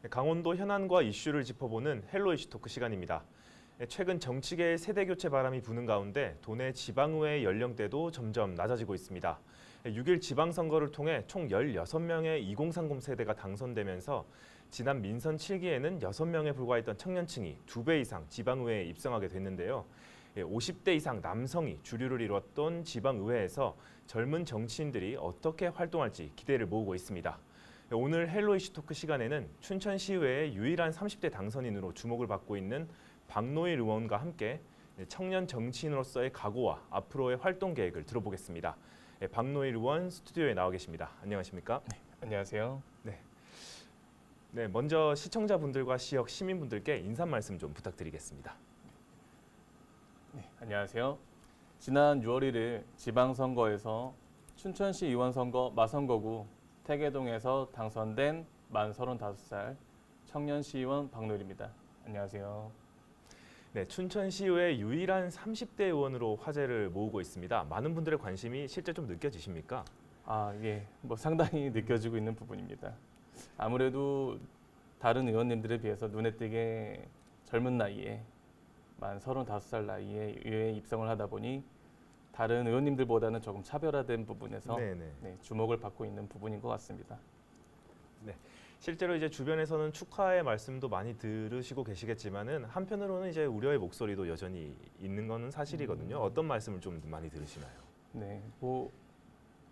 강원도 현안과 이슈를 짚어보는 헬로 이슈 토크 시간입니다. 최근 정치계의 세대교체 바람이 부는 가운데 도내 지방의회 연령대도 점점 낮아지고 있습니다. 6일 지방선거를 통해 총 16명의 2030 세대가 당선되면서 지난 민선 7기에는 6명에 불과했던 청년층이 2배 이상 지방의회에 입성하게 됐는데요. 50대 이상 남성이 주류를 이뤘던 지방의회에서 젊은 정치인들이 어떻게 활동할지 기대를 모으고 있습니다. 오늘 헬로 이슈 토크 시간에는 춘천시의회의 유일한 30대 당선인으로 주목을 받고 있는 박노일 의원과 함께 청년 정치인으로서의 각오와 앞으로의 활동 계획을 들어보겠습니다. 박노일 의원 스튜디오에 나와 계십니다. 안녕하십니까? 네, 안녕하세요. 네, 먼저 시청자분들과 지역 시민분들께 인사 말씀 좀 부탁드리겠습니다. 네, 안녕하세요. 지난 6월 1일 지방선거에서 춘천시 의원 선거 마선거구 태계동에서 당선된 만 35살 청년시의원 박노일입니다. 안녕하세요. 네, 춘천시의회 유일한 30대 의원으로 화제를 모으고 있습니다. 많은 분들의 관심이 실제 좀 느껴지십니까? 예, 상당히 느껴지고 있는 부분입니다. 아무래도 다른 의원님들에 비해서 눈에 띄게 젊은 나이에 만 35살 나이에 의회에 입성을 하다 보니 다른 의원님들보다는 조금 차별화된 부분에서 주목을 받고 있는 부분인 것 같습니다. 네, 실제로 이제 주변에서는 축하의 말씀도 많이 들으시고 계시겠지만은 한편으로는 이제 우려의 목소리도 여전히 있는 것은 사실이거든요. 어떤 말씀을 좀 많이 들으시나요? 네,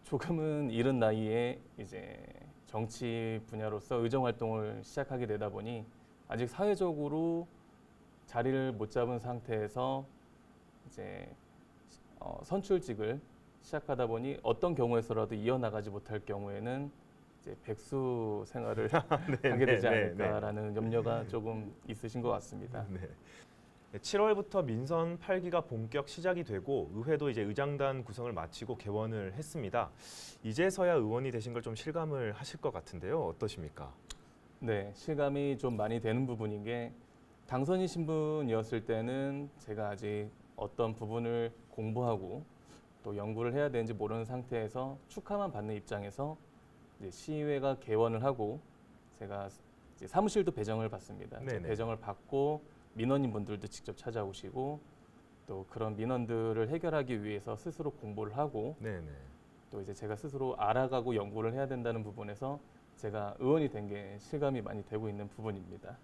조금은 이른 나이에 이제 정치 분야로서 의정 활동을 시작하게 되다 보니 아직 사회적으로 자리를 못 잡은 상태에서 이제 선출직을 시작하다 보니 어떤 경우에서라도 이어나가지 못할 경우에는 이제 백수 생활을 하게 되지 않을까라는 염려가 조금 있으신 것 같습니다. 7월부터 민선 8기가 본격 시작이 되고 의회도 이제 의장단 구성을 마치고 개원을 했습니다. 이제서야 의원이 되신 걸 좀 실감을 하실 것 같은데요. 어떠십니까? 네, 실감이 좀 많이 되는 부분인 게 당선인 신분이었을 때는 제가 아직 어떤 부분을 공부하고 또 연구를 해야 되는지 모르는 상태에서 축하만 받는 입장에서 이제 시의회가 개원을 하고 제가 이제 사무실도 배정을 받습니다. 배정을 받고 민원인분들도 직접 찾아오시고 또 그런 민원들을 해결하기 위해서 스스로 공부를 하고 또 이제 제가 스스로 알아가고 연구를 해야 된다는 부분에서 제가 의원이 된 게 실감이 많이 되고 있는 부분입니다.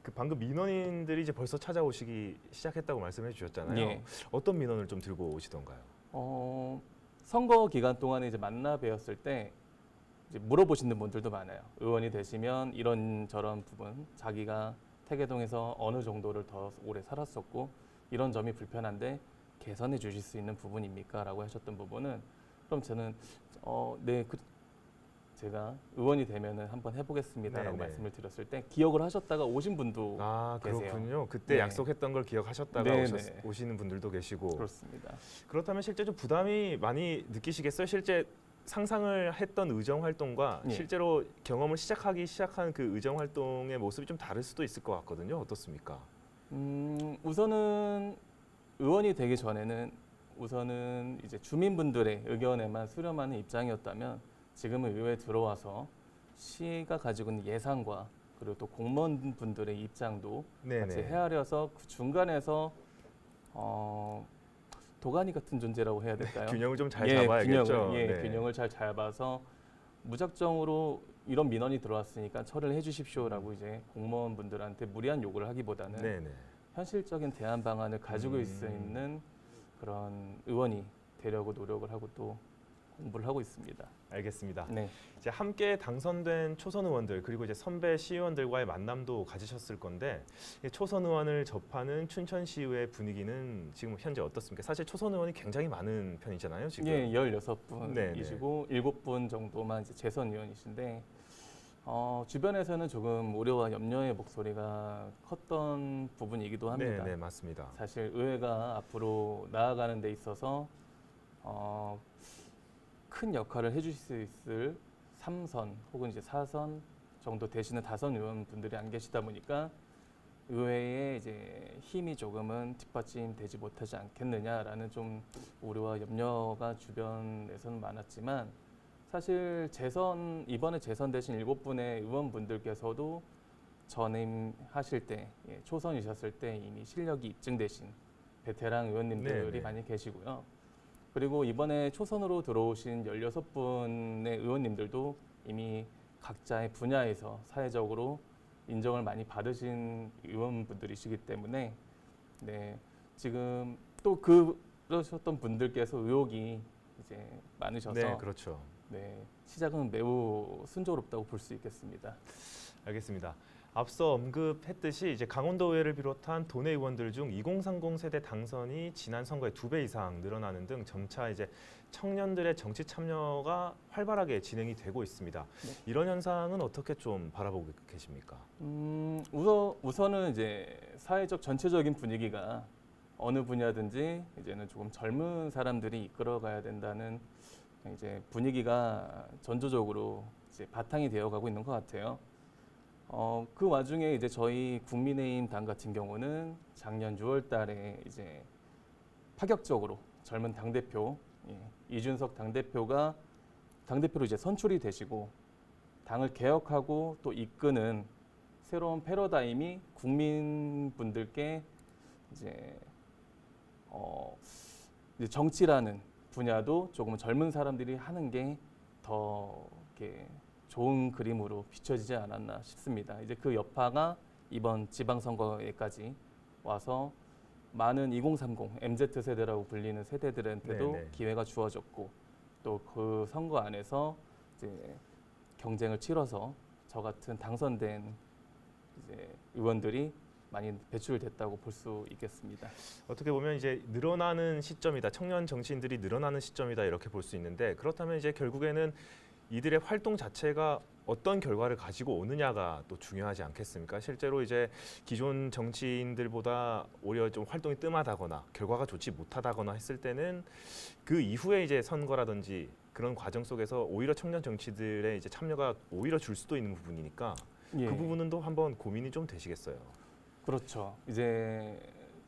그 방금 민원인들이 이제 벌써 찾아오시기 시작했다고 말씀해 주셨잖아요. 어떤 민원을 좀 들고 오시던가요? 선거 기간 동안에 이제 만나 뵈었을 때 이제 물어보시는 분들도 많아요. 의원이 되시면 이런저런 부분, 자기가 태계동에서 어느 정도를 더 오래 살았었고 이런 점이 불편한데 개선해 주실 수 있는 부분입니까? 라고 하셨던 부분은 그럼 저는 제가 의원이 되면은 한번 해보겠습니다라고 말씀을 드렸을 때 기억을 하셨다가 오신 분도 계세요. 그렇군요. 그때 약속했던 걸 기억하셨다가 오시는 분들도 계시고. 그렇습니다. 그렇다면 실제 좀 부담이 많이 느끼시겠어요? 실제 상상을 했던 의정 활동과 실제로 경험을 시작한 그 의정 활동의 모습이 좀 다를 수도 있을 것 같거든요. 어떻습니까? 우선은 의원이 되기 전에는 우선은 이제 주민분들의 의견에만 수렴하는 입장이었다면 지금은 의회에 들어와서 시가 가지고 있는 예산과 그리고 또 공무원분들의 입장도 같이 헤아려서 그 중간에서 도가니 같은 존재라고 해야 될까요? 균형을 좀 잘 잡아야겠죠. 균형을 잘 잡아서 무작정으로 이런 민원이 들어왔으니까 처리를 해주십시오라고 이제 공무원분들한테 무리한 요구를 하기보다는 현실적인 대안 방안을 가지고 있는 그런 의원이 되려고 노력을 하고 또 공부를 하고 있습니다. 알겠습니다. 이제 함께 당선된 초선 의원들 그리고 이제 선배 시의원들과의 만남도 가지셨을 건데 초선 의원을 접하는 춘천시의회 분위기는 지금 현재 어떻습니까? 사실 초선 의원이 굉장히 많은 편이잖아요, 지금. 16분이시고 7분 정도만 이제 재선 의원이신데 주변에서는 조금 우려와 염려의 목소리가 컸던 부분이기도 합니다. 맞습니다. 사실 의회가 앞으로 나아가는 데 있어서 큰 역할을 해주실 수 있을 3선 혹은 이제 4선 정도 되시는 다선 의원분들이 안 계시다 보니까 의회의 이제 힘이 조금은 뒷받침되지 못하지 않겠느냐라는 좀 우려와 염려가 주변에서는 많았지만 사실 이번에 재선되신 7분의 의원분들께서도 전임하실 때, 초선이셨을 때 이미 실력이 입증되신 베테랑 의원님들이 네네. 많이 계시고요. 그리고 이번에 초선으로 들어오신 16분의 의원님들도 이미 각자의 분야에서 사회적으로 인정을 많이 받으신 의원분들이시기 때문에 네, 지금 또 그러셨던 분들께서 의혹이 이제 많으셔서 네, 그렇죠. 네, 시작은 매우 순조롭다고 볼 수 있겠습니다. 알겠습니다. 앞서 언급했듯이 이제 강원도의회를 비롯한 도내 의원들 중 2030 세대 당선이 지난 선거의 2배 이상 늘어나는 등 점차 이제 청년들의 정치 참여가 활발하게 진행이 되고 있습니다. 네. 이런 현상은 어떻게 좀 바라보고 계십니까? 우선은 이제 사회적 전체적인 분위기가 어느 분야든지 이제는 조금 젊은 사람들이 이끌어가야 된다는 이제 분위기가 전조적으로 이제 바탕이 되어가고 있는 것 같아요. 그 와중에 이제 저희 국민의힘 당 같은 경우는 작년 6월달에 이제 파격적으로 젊은 당대표 이준석 당대표가 당대표로 이제 선출이 되시고 당을 개혁하고 또 이끄는 새로운 패러다임이 국민분들께 이제 이제 정치라는 분야도 조금 젊은 사람들이 하는 게 더 이렇게 좋은 그림으로 비춰지지 않았나 싶습니다. 이제 그 여파가 이번 지방선거에까지 와서 많은 2030 MZ 세대라고 불리는 세대들한테도 네네. 기회가 주어졌고 또 그 선거 안에서 이제 경쟁을 치러서 저 같은 당선된 이제 의원들이 많이 배출됐다고 볼 수 있겠습니다. 어떻게 보면 이제 늘어나는 시점이다. 청년 정치인들이 늘어나는 시점이다. 이렇게 볼 수 있는데 그렇다면 이제 결국에는 이들의 활동 자체가 어떤 결과를 가지고 오느냐가 또 중요하지 않겠습니까? 실제로 이제 기존 정치인들보다 오히려 좀 활동이 뜸하다거나 결과가 좋지 못하다거나 했을 때는 그 이후에 이제 선거라든지 그런 과정 속에서 오히려 청년 정치들의 이제 참여가 오히려 줄 수도 있는 부분이니까 예. 그 부분은 또 한번 고민이 좀 되시겠어요. 그렇죠. 이제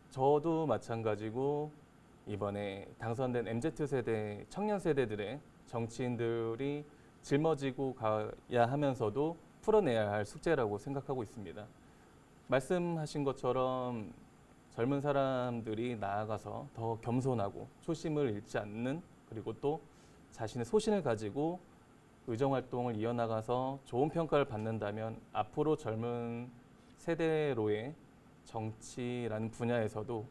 저도 마찬가지고 이번에 당선된 MZ 세대, 청년 세대들의 정치인들이 짊어지고 가야 하면서도 풀어내야 할 숙제라고 생각하고 있습니다. 말씀하신 것처럼 젊은 사람들이 나아가서 더 겸손하고 초심을 잃지 않는 그리고 또 자신의 소신을 가지고 의정 활동을 이어나가서 좋은 평가를 받는다면 앞으로 젊은 세대로의 정치라는 분야에서도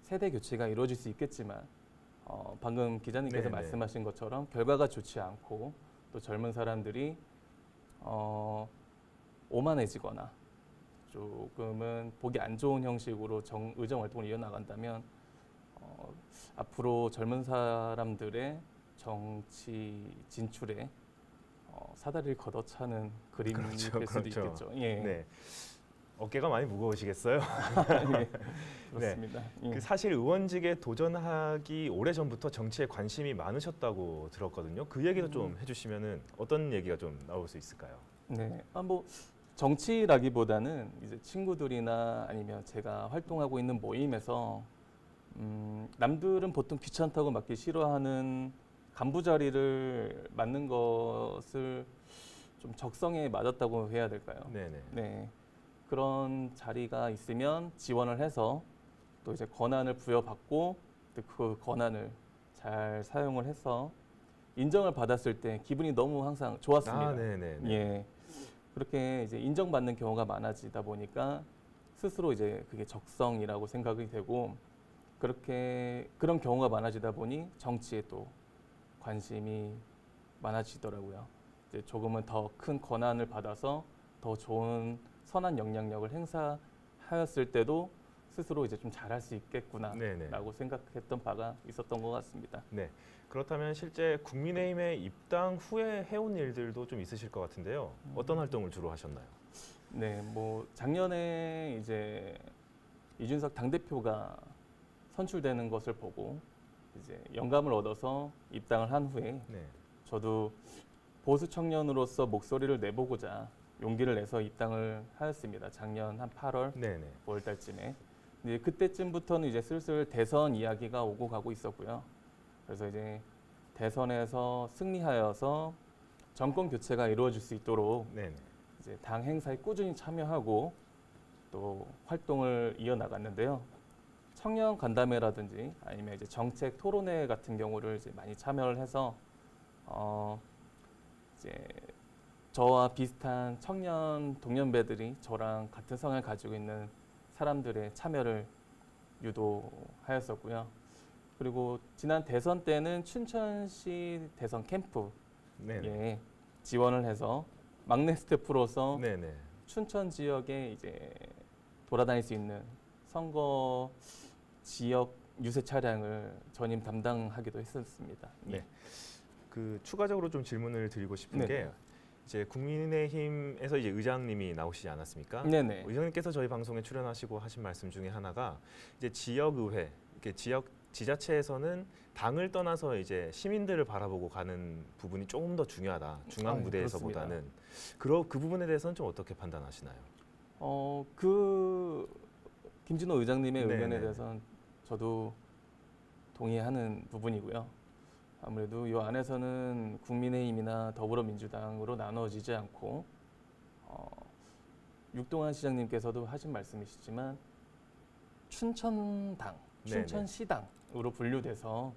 세대 교체가 이루어질 수 있겠지만 방금 기자님께서 네네. 말씀하신 것처럼 결과가 좋지 않고 또 젊은 사람들이 오만해지거나 조금은 보기 안 좋은 형식으로 의정 활동을 이어나간다면 앞으로 젊은 사람들의 정치 진출에 사다리를 걷어차는 그림이 그렇죠, 될 수도 그렇죠. 있겠죠. 예. 네. 어깨가 많이 무거우시겠어요? 예. 그렇습니다. 예. 그 사실 의원직에 도전하기 오래전부터 정치에 관심이 많으셨다고 들었거든요. 그 얘기도 좀 해주시면은 어떤 얘기가 좀 나올 수 있을까요? 네, 뭐 정치라기보다는 이제 친구들이나 아니면 제가 활동하고 있는 모임에서 남들은 보통 귀찮다고 맡기 싫어하는 간부 자리를 맡는 것을 좀 적성에 맞았다고 해야 될까요? 네네. 네, 그런 자리가 있으면 지원을 해서 또 이제 권한을 부여받고 또 그 권한을 잘 사용을 해서 인정을 받았을 때 기분이 너무 항상 좋았습니다. 아, 네네. 예, 그렇게 이제 인정받는 경우가 많아지다 보니까 스스로 이제 그게 적성이라고 생각이 되고 그런 경우가 많아지다 보니 정치에 또 관심이 많아지더라고요. 이제 조금은 더 큰 권한을 받아서 더 좋은 선한 영향력을 행사하였을 때도 스스로 이제 좀 잘할 수 있겠구나라고 생각했던 바가 있었던 것 같습니다. 네. 그렇다면 실제 국민의힘에 입당 후에 해온 일들도 좀 있으실 것 같은데요. 어떤 활동을 주로 하셨나요? 네, 뭐 작년에 이제 이준석 당대표가 선출되는 것을 보고 이제 영감을 얻어서 입당을 한 후에 네. 저도 보수 청년으로서 목소리를 내보고자 용기를 내서 입당을 하였습니다. 작년 한 8월, 네네. 5월 달쯤에. 이제 그때쯤부터는 이제 슬슬 대선 이야기가 오고 가고 있었고요. 그래서 이제 대선에서 승리하여서 정권 교체가 이루어질 수 있도록 네. 이제 당 행사에 꾸준히 참여하고 또 활동을 이어나갔는데요. 청년 간담회라든지 아니면 이제 정책 토론회 같은 경우를 이제 많이 참여를 해서 이제 저와 비슷한 청년 동년배들이 저랑 같은 성향을 가지고 있는 사람들의 참여를 유도하였었고요. 그리고 지난 대선 때는 춘천시 대선 캠프에 네. 지원을 해서 막내 스태프로서 네. 네. 춘천 지역에 이제 돌아다닐 수 있는 선거 지역 유세 차량을 전임 담당하기도 했었습니다. 네. 그 추가적으로 좀 질문을 드리고 싶은 네. 게 이제 국민의힘에서 이제 의장님이 나오시지 않았습니까? 네네. 의장님께서 저희 방송에 출연하시고 하신 말씀 중에 하나가 이제 지역의회, 이렇게 지역 지자체에서는 당을 떠나서 이제 시민들을 바라보고 가는 부분이 조금 더 중요하다. 중앙 무대에서보다는. 그 부분에 대해서는 좀 어떻게 판단하시나요? 그 김진호 의장님의 네네. 의견에 대해서는 저도 동의하는 부분이고요. 아무래도 이 안에서는 국민의힘이나 더불어민주당으로 나눠지지 않고 육동환 시장님께서도 하신 말씀이시지만 춘천당, 네네. 춘천시당으로 분류돼서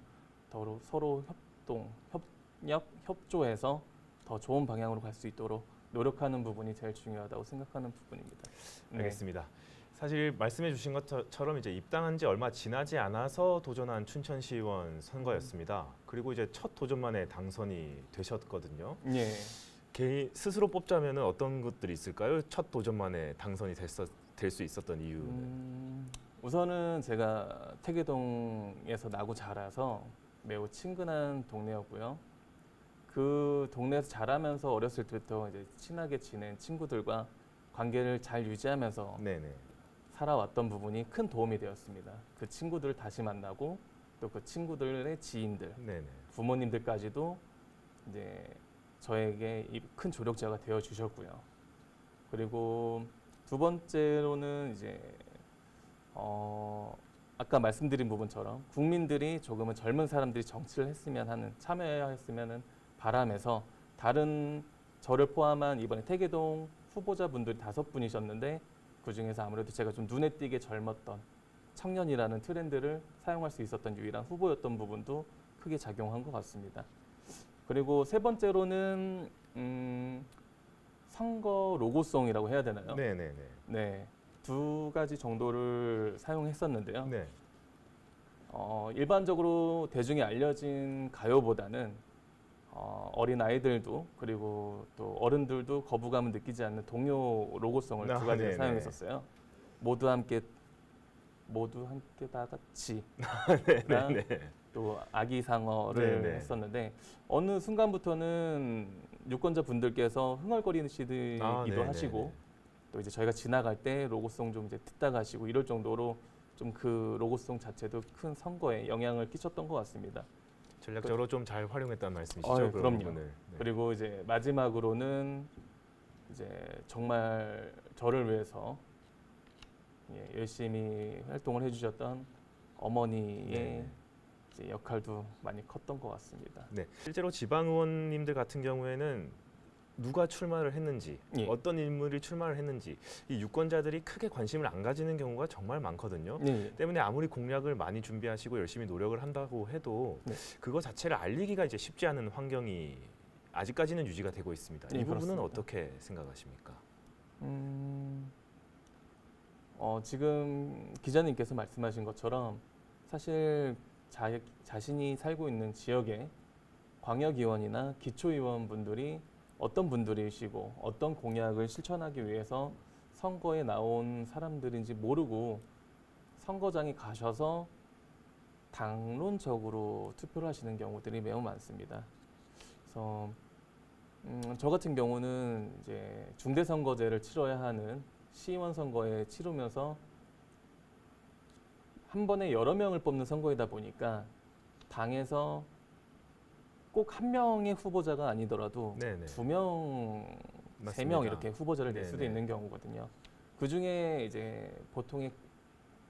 서로 협동, 협력, 협조해서 더 좋은 방향으로 갈 수 있도록 노력하는 부분이 제일 중요하다고 생각하는 부분입니다. 네. 알겠습니다. 사실 말씀해 주신 것처럼 이제 입당한 지 얼마 지나지 않아서 도전한 춘천시의원 선거였습니다. 그리고 이제 첫 도전만에 당선이 되셨거든요. 예. 개인 스스로 뽑자면 어떤 것들이 있을까요? 첫 도전만에 당선이 될 수 있었던 이유는? 우선은 제가 태계동에서 나고 자라서 매우 친근한 동네였고요. 그 동네에서 자라면서 어렸을 때부터 이제 친하게 지낸 친구들과 관계를 잘 유지하면서 네네. 살아왔던 부분이 큰 도움이 되었습니다. 그 친구들을 다시 만나고 또 그 친구들의 지인들, 네네. 부모님들까지도 이제 저에게 큰 조력자가 되어 주셨고요. 그리고 두 번째로는 이제 아까 말씀드린 부분처럼 국민들이 조금은 젊은 사람들이 정치를 했으면 하는 참여했으면 바람에서 다른 저를 포함한 이번에 태계동 후보자분들이 5분이셨는데 그 중에서 아무래도 제가 좀 눈에 띄게 젊었던 청년이라는 트렌드를 사용할 수 있었던 유일한 후보였던 부분도 크게 작용한 것 같습니다. 그리고 세 번째로는 선거 로고송이라고 해야 되나요? 네네네. 네, 두 가지 정도를 사용했었는데요. 네. 일반적으로 대중에 알려진 가요보다는 어린 아이들도 그리고 또 어른들도 거부감을 느끼지 않는 동요 로고송을 두 가지를 네네. 사용했었어요. 모두 함께 다 같이 네네. 또 아기상어를 네네. 했었는데 어느 순간부터는 유권자 분들께서 흥얼거리시기도 네네네. 하시고 또 이제 저희가 지나갈 때 로고송 좀 이제 듣다 가시고 이럴 정도로 좀 그 로고송 자체도 큰 선거에 영향을 끼쳤던 것 같습니다. 전략적으로 좀 잘 활용했다는 말씀이시죠? 그런 그럼요. 부분을. 네. 그리고 이제 마지막으로는 이제 정말 저를 위해서 열심히 활동을 해주셨던 어머니의 네. 이제 역할도 많이 컸던 것 같습니다. 네. 실제로 지방 의원님들 같은 경우에는 누가 출마를 했는지, 예. 어떤 인물이 출마를 했는지 이 유권자들이 크게 관심을 안 가지는 경우가 정말 많거든요. 네. 때문에 아무리 공약을 많이 준비하시고 열심히 노력을 한다고 해도 네. 그거 자체를 알리기가 이제 쉽지 않은 환경이 아직까지는 유지가 되고 있습니다. 네, 이 부분은 그렇습니다. 어떻게 생각하십니까? 지금 기자님께서 말씀하신 것처럼 사실 자신이 살고 있는 지역에 광역의원이나 기초의원분들이 어떤 분들이시고 어떤 공약을 실천하기 위해서 선거에 나온 사람들인지 모르고 선거장에 가셔서 당론적으로 투표를 하시는 경우들이 매우 많습니다. 그래서 저 같은 경우는 이제 중대선거제를 치러야 하는 시의원 선거에 치르면서 한 번에 여러 명을 뽑는 선거이다 보니까 당에서 꼭 한 명의 후보자가 아니더라도 네네. 2명, 맞습니다. 3명 이렇게 후보자를 낼 수도 네네. 있는 경우거든요. 그 중에 이제 보통의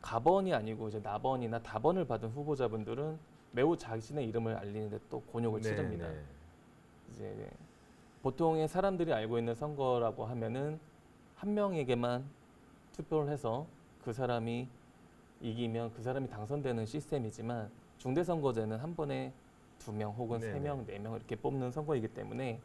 가번이 아니고 이제 나번이나 다번을 받은 후보자분들은 매우 자신의 이름을 알리는데 또 곤욕을 치릅니다. 네네. 이제 보통의 사람들이 알고 있는 선거라고 하면은 한 명에게만 투표를 해서 그 사람이 이기면 그 사람이 당선되는 시스템이지만 중대선거제는 한 번에 2명 혹은 네네. 3명, 4명 이렇게 뽑는 선거이기 때문에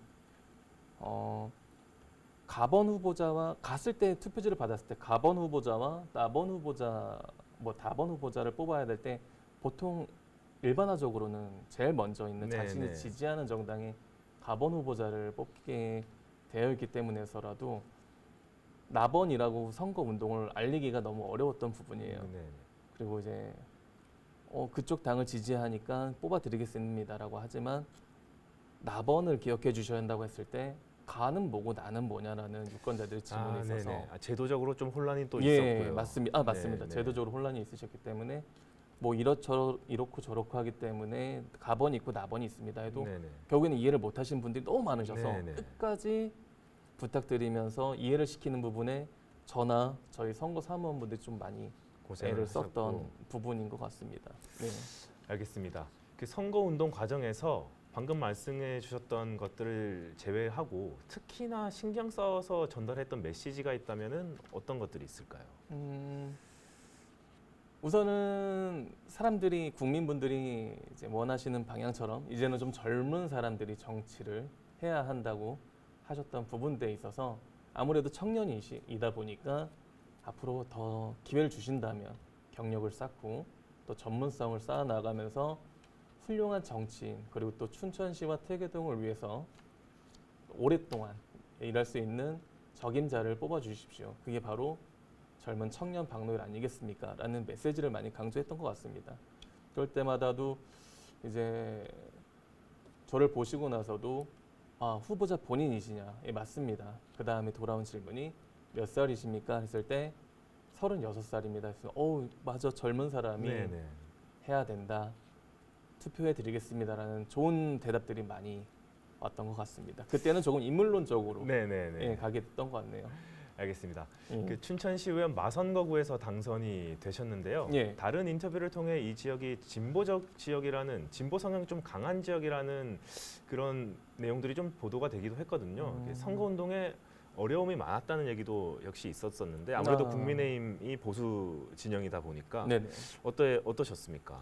가번 후보자와 갔을 때 투표지를 받았을 때 가번 후보자와 나번 후보자, 뭐 다번 후보자를 뽑아야 될 때 보통 일반화적으로는 제일 먼저 있는 네네. 자신이 지지하는 정당의 가번 후보자를 뽑게 되어 있기 때문에서라도 나번이라고 선거 운동을 알리기가 너무 어려웠던 부분이에요. 네. 그리고 이제 그쪽 당을 지지하니까 뽑아드리겠습니다라고 하지만 나번을 기억해 주셔야 한다고 했을 때 가는 뭐고 나는 뭐냐라는 유권자들의 질문이 있어서 네네. 제도적으로 좀 혼란이 또 예, 있었고요. 맞습니다. 맞습니다. 네. 제도적으로 혼란이 있으셨기 때문에 뭐 이렇고 저렇고 하기 때문에 가번이 있고 나번이 있습니다 해도 네네. 결국에는 이해를 못 하신 분들이 너무 많으셔서 네네. 끝까지 부탁드리면서 이해를 시키는 부분에 저나 저희 선거 사무원분들이 좀 많이 고생을 애를 썼던 하셨고. 부분인 것 같습니다. 네. 알겠습니다. 그 선거 운동 과정에서 방금 말씀해 주셨던 것들을 제외하고 특히나 신경 써서 전달했던 메시지가 있다면은 어떤 것들이 있을까요? 우선은 사람들이 국민분들이 이제 원하시는 방향처럼 이제는 좀 젊은 사람들이 정치를 해야 한다고 하셨던 부분들에 있어서 아무래도 청년이다 보니까 앞으로 더 기회를 주신다면 경력을 쌓고 또 전문성을 쌓아 나가면서 훌륭한 정치인 그리고 또 춘천시와 태계동을 위해서 오랫동안 일할 수 있는 적임자를 뽑아 주십시오. 그게 바로 젊은 청년 박노일 아니겠습니까? 라는 메시지를 많이 강조했던 것 같습니다. 그럴 때마다도 이제 저를 보시고 나서도 후보자 본인이시냐? 예, 맞습니다. 그 다음에 돌아온 질문이 몇 살이십니까? 했을 때 36살입니다. 그래서 맞아 젊은 사람이 네네. 해야 된다. 투표해 드리겠습니다라는 좋은 대답들이 많이 왔던 것 같습니다. 그때는 조금 인물론적으로 네네네. 예, 가게 됐던 것 같네요. 알겠습니다. 예. 그 춘천시의원 마선거구에서 당선이 되셨는데요. 예. 다른 인터뷰를 통해 이 지역이 진보적 지역이라는 진보 성향이 좀 강한 지역이라는 그런 내용들이 좀 보도가 되기도 했거든요. 선거 운동에 어려움이 많았다는 얘기도 역시 있었었는데 아무래도 국민의힘이 보수 진영이다 보니까 네네. 어떠셨습니까?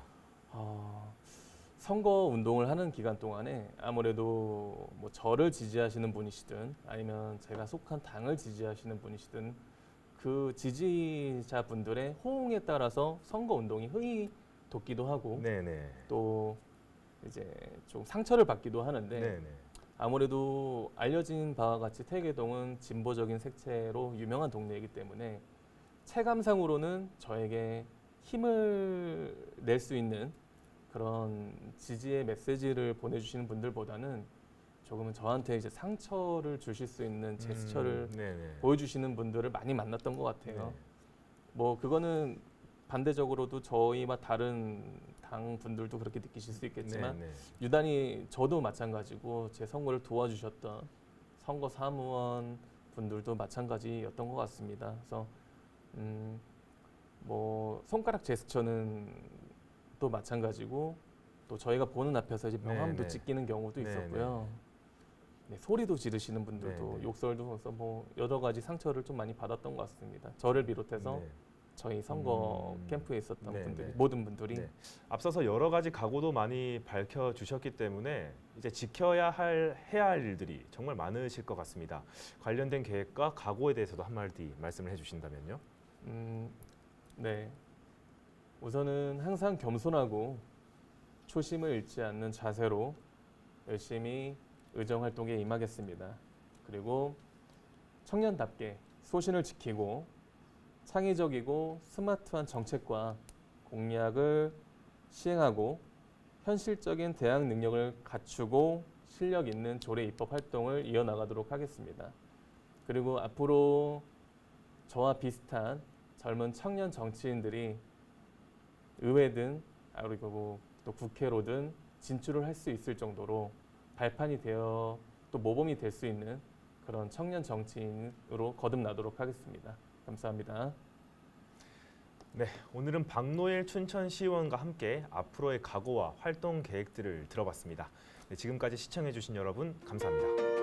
선거 운동을 하는 기간 동안에 아무래도 뭐 저를 지지하시는 분이시든 아니면 제가 속한 당을 지지하시는 분이시든 그 지지자분들의 호응에 따라서 선거 운동이 흥이 돋기도 하고 네네. 또 이제 좀 상처를 받기도 하는데 네네. 아무래도 알려진 바와 같이 태계동은 진보적인 색채로 유명한 동네이기 때문에 체감상으로는 저에게 힘을 낼 수 있는 그런 지지의 메시지를 보내주시는 분들보다는 조금은 저한테 이제 상처를 주실 수 있는 제스처를 네네. 보여주시는 분들을 많이 만났던 것 같아요. 네. 뭐 그거는 반대적으로도 저희와 다른 당 분들도 그렇게 느끼실 수 있겠지만 네네. 유단히 저도 마찬가지고 제 선거를 도와주셨던 선거 사무원 분들도 마찬가지였던 것 같습니다. 그래서 뭐 손가락 제스처는 또 마찬가지고 또 저희가 보는 앞에서 이제 명함도 네네. 찍히는 경우도 네네. 있었고요. 네, 소리도 지르시는 분들도 네네. 욕설도 해서 뭐 여러 가지 상처를 좀 많이 받았던 것 같습니다. 저를 비롯해서 네. 저희 선거 캠프에 있었던 네네. 분들이 모든 분들이 네. 앞서서 여러 가지 각오도 많이 밝혀주셨기 때문에 이제 해야 할 일들이 정말 많으실 것 같습니다. 관련된 계획과 각오에 대해서도 한마디 말씀을 해주신다면요. 네. 우선은 항상 겸손하고 초심을 잃지 않는 자세로 열심히 의정 활동에 임하겠습니다. 그리고 청년답게 소신을 지키고 창의적이고 스마트한 정책과 공약을 시행하고 현실적인 대항 능력을 갖추고 실력 있는 조례 입법 활동을 이어나가도록 하겠습니다. 그리고 앞으로 저와 비슷한 젊은 청년 정치인들이 의회든 그리고 또 국회로든 진출을 할 수 있을 정도로 발판이 되어 또 모범이 될 수 있는 그런 청년 정치인으로 거듭나도록 하겠습니다. 감사합니다. 네, 오늘은 박노일 춘천시의원과 함께 앞으로의 각오와 활동 계획들을 들어봤습니다. 네, 지금까지 시청해주신 여러분 감사합니다.